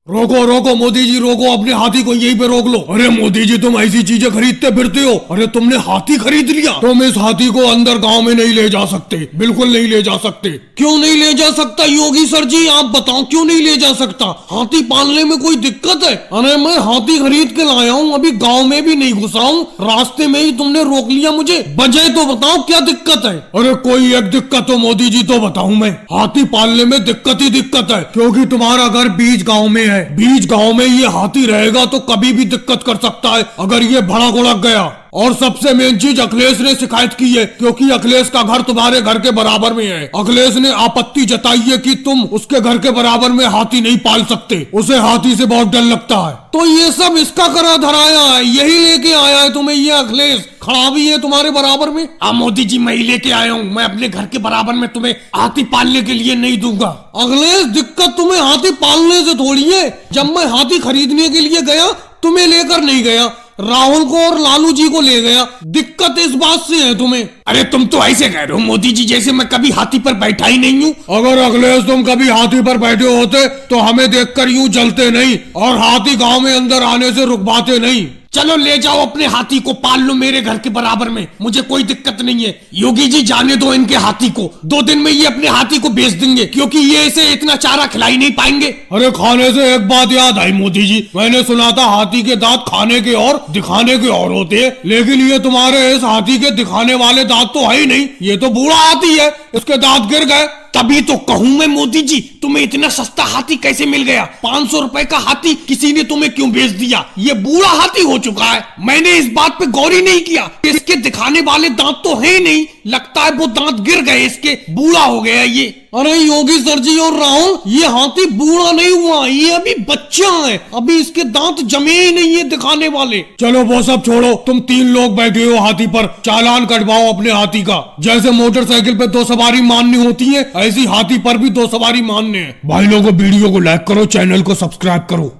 रोको रोको मोदी जी रोको, अपने हाथी को यहीं पे रोक लो। अरे मोदी जी तुम ऐसी चीजें खरीदते फिरते हो, अरे तुमने हाथी खरीद लिया, तुम इस हाथी को अंदर गांव में नहीं ले जा सकते, बिल्कुल नहीं ले जा सकते। क्यों नहीं ले जा सकता योगी सर जी, आप बताओ क्यों नहीं ले जा सकता? हाथी पालने में कोई दिक्कत है? अरे मैं हाथी खरीद के लाया हूँ, अभी गाँव में भी नहीं घुसा हूँ, रास्ते में ही तुमने रोक लिया मुझे। वजह तो बताओ क्या दिक्कत है? अरे कोई एक दिक्कत हो मोदी जी तो बताऊं मैं, हाथी पालने में दिक्कत ही दिक्कत है, क्योंकि तुम्हारा घर बीच गाँव में है। बीच गांव में ये हाथी रहेगा तो कभी भी दिक्कत कर सकता है अगर ये भड़क उड़क गया। और सबसे मेन चीज अखिलेश ने शिकायत की है, क्योंकि अखिलेश का घर तुम्हारे घर के बराबर में है। अखिलेश ने आपत्ति जताई है कि तुम उसके घर के बराबर में हाथी नहीं पाल सकते, उसे हाथी से बहुत डर लगता है। तो ये सब इसका करा धराया है, यही लेके आया है तुम्हें ये अखिलेश, खड़ा भी है तुम्हारे बराबर में। मोदी जी मैं ही लेके आया हूँ, मैं अपने घर के बराबर में तुम्हें हाथी पालने के लिए नहीं दूंगा। अखिलेश दिक्कत तुम्हें हाथी पालने से थोड़ी है, जब मैं हाथी खरीदने के लिए गया तुम्हें लेकर नहीं गया, राहुल को और लालू जी को ले गया। दिक्कत इस बात से है तुम्हें। अरे तुम तो ऐसे कह रहे हो मोदी जी जैसे मैं कभी हाथी पर बैठा ही नहीं हूँ। अगर अखिलेश तुम कभी हाथी पर बैठे होते तो हमें देखकर यूं जलते नहीं और हाथी गांव में अंदर आने से रुकवाते नहीं। चलो ले जाओ अपने हाथी को, पाल लो मेरे घर के बराबर में, मुझे कोई दिक्कत नहीं है। योगी जी जाने दो इनके हाथी को, 2 दिन में ये अपने हाथी को बेच देंगे, क्योंकि ये इसे इतना चारा खिलाई नहीं पाएंगे। अरे खाने से एक बात याद आई मोदी जी, मैंने सुना था हाथी के दांत खाने के और दिखाने के और होते हैं, लेकिन ये तुम्हारे इस हाथी के दिखाने वाले दांत तो है ही नहीं, ये तो बूढ़ा हाथी है, इसके दांत गिर गए। तभी तो कहूँ मैं मोदी जी तुम्हें इतना सस्ता हाथी कैसे मिल गया? 500 रुपए का हाथी किसी ने तुम्हें क्यों बेच दिया? ये बूढ़ा हाथी हो चुका है। मैंने इस बात पे गौर ही नहीं किया, इसके दिखाने वाले दांत तो है ही नहीं, लगता है वो दांत गिर गए इसके, बूढ़ा हो गया ये। अरे योगी सर जी और राहुल, ये हाथी बूढ़ा नहीं हुआ, ये अभी बच्चा है, अभी इसके दांत जमे ही नहीं है दिखाने वाले। चलो वो सब छोड़ो, तुम 3 लोग बैठे हो हाथी पर, चालान कटवाओ अपने हाथी का। जैसे मोटरसाइकिल पे 2 सवारी माननी होती है, ऐसी हाथी पर भी 2 सवारी मानने हैं। भाई लोगों वीडियो को लाइक करो, चैनल को सब्सक्राइब करो।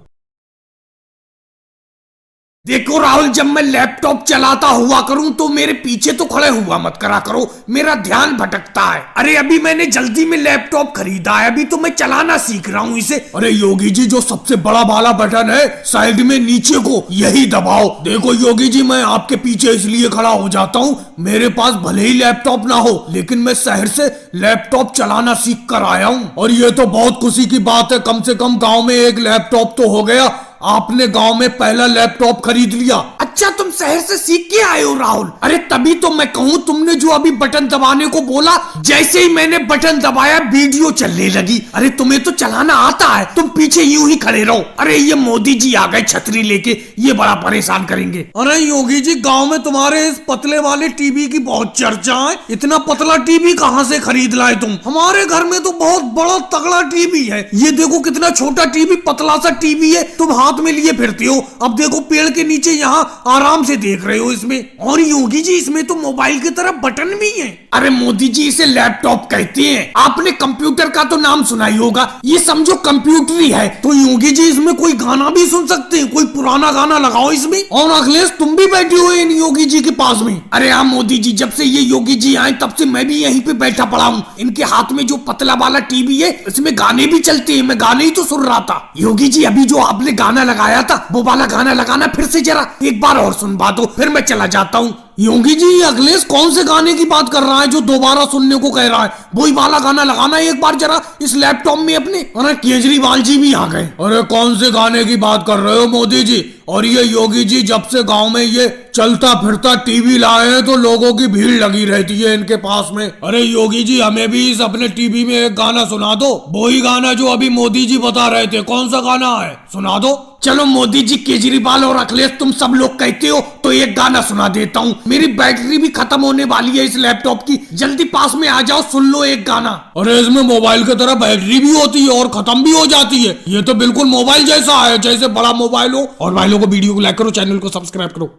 देखो राहुल, जब मैं लैपटॉप चलाता हुआ करूं तो मेरे पीछे तो खड़े हुआ मत करा करो, मेरा ध्यान भटकता है। अरे अभी मैंने जल्दी में लैपटॉप खरीदा है, अभी तो मैं चलाना सीख रहा हूं इसे। अरे योगी जी जो सबसे बड़ा वाला बटन है साइड में नीचे को, यही दबाओ। देखो योगी जी मैं आपके पीछे इसलिए खड़ा हो जाता हूँ, मेरे पास भले ही लैपटॉप ना हो लेकिन मैं शहर से लैपटॉप चलाना सीख कर आया हूँ, और ये तो बहुत खुशी की बात है, कम से कम गाँव में एक लैपटॉप तो हो गया। आपने गांव में पहला लैपटॉप खरीद लिया। अच्छा तुम शहर से सीख के आए हो राहुल? अरे तभी तो मैं कहूँ, तुमने जो अभी बटन दबाने को बोला, जैसे ही मैंने बटन दबाया वीडियो चलने लगी। अरे तुम्हें तो चलाना आता है, तुम पीछे यूं ही खड़े रहो। अरे ये मोदी जी आ गए छतरी लेके, ये बड़ा परेशान करेंगे। अरे योगी जी गांव में तुम्हारे इस पतले वाले टीवी की बहुत चर्चा है, इतना पतला टीवी कहाँ से खरीद लाए तुम? हमारे घर में तो बहुत बड़ा तगड़ा टीवी है, ये देखो कितना छोटा टीवी, पतला सा टीवी है, तुम हाथ में लिए फिरते हो। अब देखो पेड़ के नीचे यहाँ आराम से देख रहे हो इसमें। और योगी जी इसमें तो मोबाइल की तरह बटन भी है। अरे मोदी जी इसे लैपटॉप कहते हैं, आपने कंप्यूटर का तो नाम सुना ही होगा, ये समझो कंप्यूटर ही है। तो योगी जी इसमें कोई गाना भी सुन सकते हैं, कोई पुराना गाना लगाओ इसमें। और अखिलेश तुम भी बैठे हो इन योगी जी के पास में? अरे हाँ मोदी जी, जब से ये योगी जी आए तब से मैं भी यहीं पे बैठा पड़ा हूँ। इनके हाथ में जो पतला वाला टीवी है इसमें गाने भी चलते हैं, मैं गाने ही तो सुन रहा था। योगी जी अभी जो आपने गाना लगाया था वो वाला गाना लगाना फिर से जरा, एक बार और सुनवा दो, फिर मैं चला जाता हूँ। योगी जी अखिलेश कौन से गाने की बात कर रहा है जो दोबारा सुनने को कह रहा है? वही वाला गाना लगाना एक बार जरा इस लैपटॉप में अपने। अरे केजरीवाल जी भी आ गए। अरे कौन से गाने की बात कर रहे हो मोदी जी? और ये योगी जी जब से गांव में ये चलता फिरता टीवी लाए हैं तो लोगों की भीड़ लगी रहती है इनके पास में। अरे योगी जी हमें भी इस अपने टीवी में एक गाना सुना दो, वही गाना जो अभी मोदी जी बता रहे थे, कौन सा गाना है सुना दो। चलो मोदी जी, केजरीवाल और अखिलेश तुम सब लोग कहते हो तो एक गाना सुना देता हूँ। मेरी बैटरी भी खत्म होने वाली है इस लैपटॉप की, जल्दी पास में आ जाओ, सुन लो एक गाना। अरे इसमें मोबाइल की तरह बैटरी भी होती है और खत्म भी हो जाती है, ये तो बिल्कुल मोबाइल जैसा है, जैसे बड़ा मोबाइल हो। और भाई लोगों वीडियो को लाइक करो, चैनल को सब्सक्राइब करो।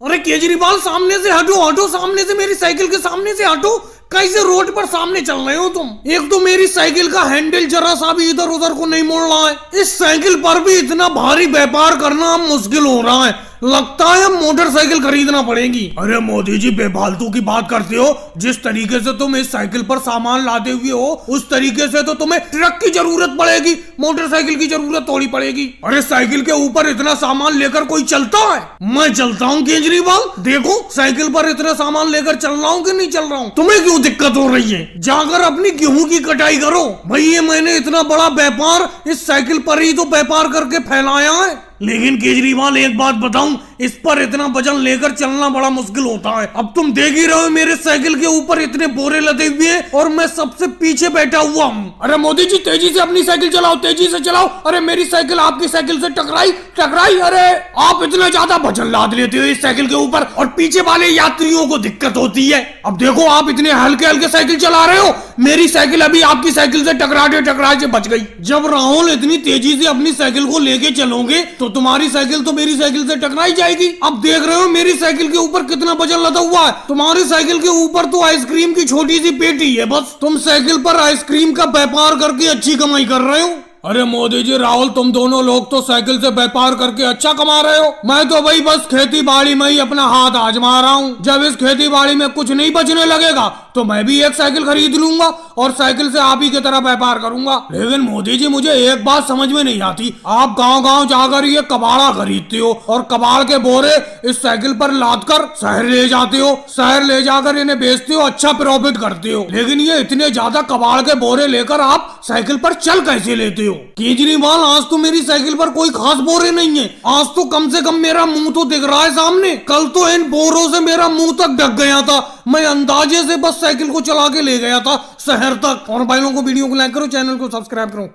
अरे केजरीवाल सामने से हटो, हटो सामने से, मेरी साइकिल के सामने से हटो। कैसे रोड पर सामने चल रहे हो तुम? एक तो मेरी साइकिल का हैंडल जरा सा भी इधर उधर को नहीं मोड़ रहा है, इस साइकिल पर भी इतना भारी व्यापार करना मुश्किल हो रहा है। लगता है मोटरसाइकिल खरीदना पड़ेगी। अरे मोदी जी बेफालतू की बात करते हो। जिस तरीके से तुम इस साइकिल पर सामान लादे हुए हो उस तरीके से तो तुम्हें ट्रक की जरूरत पड़ेगी, मोटरसाइकिल की जरूरत थोड़ी पड़ेगी। अरे साइकिल के ऊपर इतना सामान लेकर कोई चलता है? मैं चलता हूँ केजरीवाल, देखो साइकिल पर इतना सामान लेकर चल रहा हूँ कि नहीं चल रहा हूँ। तुम्हें क्यों दिक्कत हो रही है? जाकर अपनी गेहूं की कटाई करो भाई। ये मैंने इतना बड़ा व्यापार इस साइकिल पर ही तो व्यापार करके फैलाया है। लेकिन केजरीवाल एक बात बताऊं, इस पर इतना वजन लेकर चलना बड़ा मुश्किल होता है। अब तुम देख ही रहे हो मेरे साइकिल के ऊपर इतने बोरे लदे हुए हैं और मैं सबसे पीछे बैठा हुआ हूँ। अरे मोदी जी तेजी से अपनी साइकिल चलाओ, तेजी से चलाओ। अरे मेरी साइकिल आपकी साइकिल से टकराई। अरे आप इतना ज्यादा वजन लाद लेते हो इस साइकिल के ऊपर और पीछे वाले यात्रियों को दिक्कत होती है। अब देखो आप इतने हल्के हल्के साइकिल चला रहे हो, मेरी साइकिल अभी आपकी साइकिल से टकरा के बच गई। जब राहुल इतनी तेजी से अपनी साइकिल को लेके चलोगे तो तुम्हारी साइकिल तो मेरी साइकिल से टकराई जाएगी। अब देख रहे हो मेरी साइकिल के ऊपर कितना वजन लदा हुआ है। तुम्हारी साइकिल के ऊपर तो आइसक्रीम की छोटी सी पेटी है बस। तुम साइकिल पर आइसक्रीम का व्यापार करके अच्छी कमाई कर रहे हो। अरे मोदी जी राहुल तुम दोनों लोग तो साइकिल से व्यापार करके अच्छा कमा रहे हो। मैं तो भाई बस खेती बाड़ी में ही अपना हाथ आजमा रहा हूँ। जब इस खेती बाड़ी में कुछ नहीं बचने लगेगा तो मैं भी एक साइकिल खरीद लूंगा और साइकिल से आप ही की तरह व्यापार करूंगा। लेकिन मोदी जी मुझे एक बात समझ में नहीं आती, आप गांव गांव जाकर ये कबाड़ा खरीदते हो और कबाड़ के बोरे इस साइकिल पर लाद कर शहर ले जाते हो, शहर ले जाकर इन्हें बेचते हो, अच्छा प्रॉफिट करते हो। लेकिन ये इतने ज्यादा कबाड़ के बोरे लेकर आप साइकिल पर चल कैसे लेते हो? केजरीवाल आज तो मेरी साइकिल पर कोई खास बोरे नहीं है, आज तो कम से कम मेरा मुंह तो दिख रहा है सामने। कल तो इन बोरों से मेरा मुंह तक ढक गया था, मैं अंदाजे से बस साइकिल को चला के ले गया था शहर तक। और भाई लोगों को वीडियो को लाइक करो, चैनल को सब्सक्राइब करो।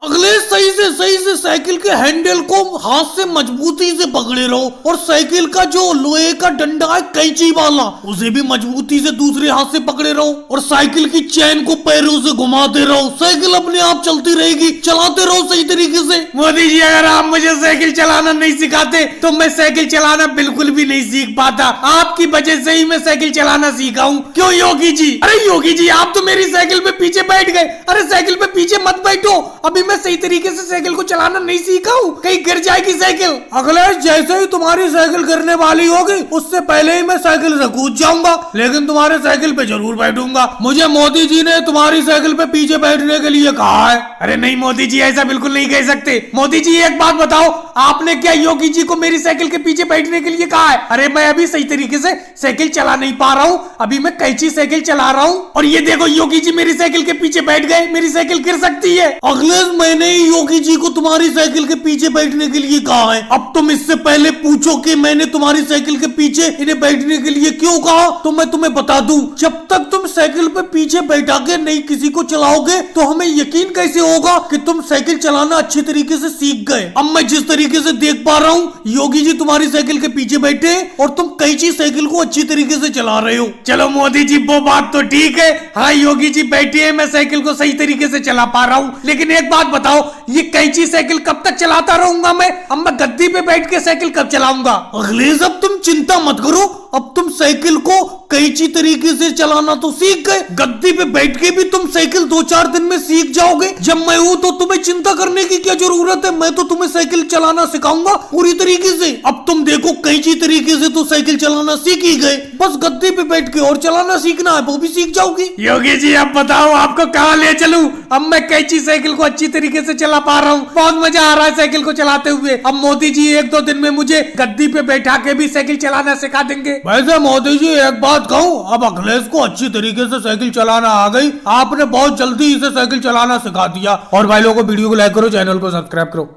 अगले सही से साइकिल के हैंडल को हाथ से मजबूती से पकड़े रहो और साइकिल का जो लोहे का डंडा है कैंची वाला उसे भी मजबूती से दूसरे हाथ से पकड़े रहो और साइकिल की चैन को पैरों से घुमाते रहो। साइकिल अपने आप चलती रहेगी, चलाते रहो सही तरीके से। मोदी जी अगर आप मुझे साइकिल चलाना नहीं सिखाते तो मैं साइकिल चलाना बिल्कुल भी नहीं सीख पाता। आपकी वजह से ही मैं साइकिल चलाना सीखा हूँ। क्यों योगी जी? अरे योगी जी आप तो मेरी साइकिल पे पीछे बैठ गए। अरे साइकिल पे पीछे मत बैठो, अभी मैं सही तरीके से साइकिल को चलाना नहीं सीखा हूँ, कहीं गिर जाएगी साइकिल। अखिलेश जैसे ही तुम्हारी साइकिल गिरने वाली होगी उससे पहले ही मैं साइकिल से कूद जाऊंगा, लेकिन तुम्हारे साइकिल पे जरूर बैठूंगा। मुझे मोदी जी ने तुम्हारी साइकिल पे पीछे बैठने के लिए कहा है। अरे नहीं मोदी जी ऐसा बिल्कुल नहीं कह सकते। मोदी जी एक बात बताओ, आपने क्या योगी जी को मेरी साइकिल के पीछे बैठने के लिए कहा है? अरे मैं अभी सही तरीके से साइकिल चला नहीं पा रहा हूँ, अभी मैं कैंची साइकिल चला रहा हूँ और ये देखो योगी जी मेरी साइकिल के पीछे बैठ गए, मेरी साइकिल गिर सकती है। अखिलेश मैंने ही योगी जी को तुम्हारी साइकिल के पीछे बैठने के लिए कहा है। अब तुम इससे पहले पूछो कि मैंने तुम्हारी साइकिल के पीछे इन्हें बैठने के लिए क्यों कहा, तो मैं तुम्हें बता दूं, जब तक तुम साइकिल पे पीछे बैठा के नहीं किसी को चलाओगे तो हमें यकीन कैसे होगा कि तुम साइकिल चलाना अच्छे तरीके से सीख गए। अब मैं जिस तरीके से देख पा रहा हूँ योगी जी तुम्हारी साइकिल के पीछे बैठे और तुम कैंची साइकिल को अच्छी तरीके से चला रहे हो। चलो मोदी जी वो बात तो ठीक है, हाँ योगी जी बैठे हैं, मैं साइकिल को सही तरीके से चला पा रहा हूँ। लेकिन एक बात बताओ, ये कैंची साइकिल कब तक चलाता रहूंगा मैं? अब मैं गद्दी पे बैठ के साइकिल कब चलाऊंगा? अखिलेश अब तुम चिंता मत करो, अब तुम साइकिल को कैंची तरीके से चलाना तो सीख गए, गद्दी पे बैठ के भी तुम साइकिल 2-4 दिन में सीख जाओगे। जब मैं हूं तो तुम्हें चिंता करने की क्या जरूरत है, मैं तो तुम्हें साइकिल चलाना सिखाऊंगा पूरी तरीके से। अब तुम देखो कैंची तरीके से तो साइकिल चलाना सीख ही गए, बस गद्दी पे बैठ के और चलाना सीखना है, वो भी सीख जाओगी। योगी जी अब बताओ आपको कहाँ ले चलूं? अब मैं कैंची साइकिल को अच्छी तरीके से चला पा रहा हूँ, बहुत मजा आ रहा है साइकिल को चलाते हुए। अब मोदी जी 1-2 दिन में मुझे गद्दी पे बैठा के भी साइकिल चलाना सिखा देंगे। वैसे मोदी जी एक बात कहूँ, अब अखिलेश को अच्छी तरीके से साइकिल चलाना आ गई, आपने बहुत जल्दी इसे साइकिल चलाना सिखा दिया। और भाई लोगों को वीडियो को लाइक करो, चैनल को सब्सक्राइब करो।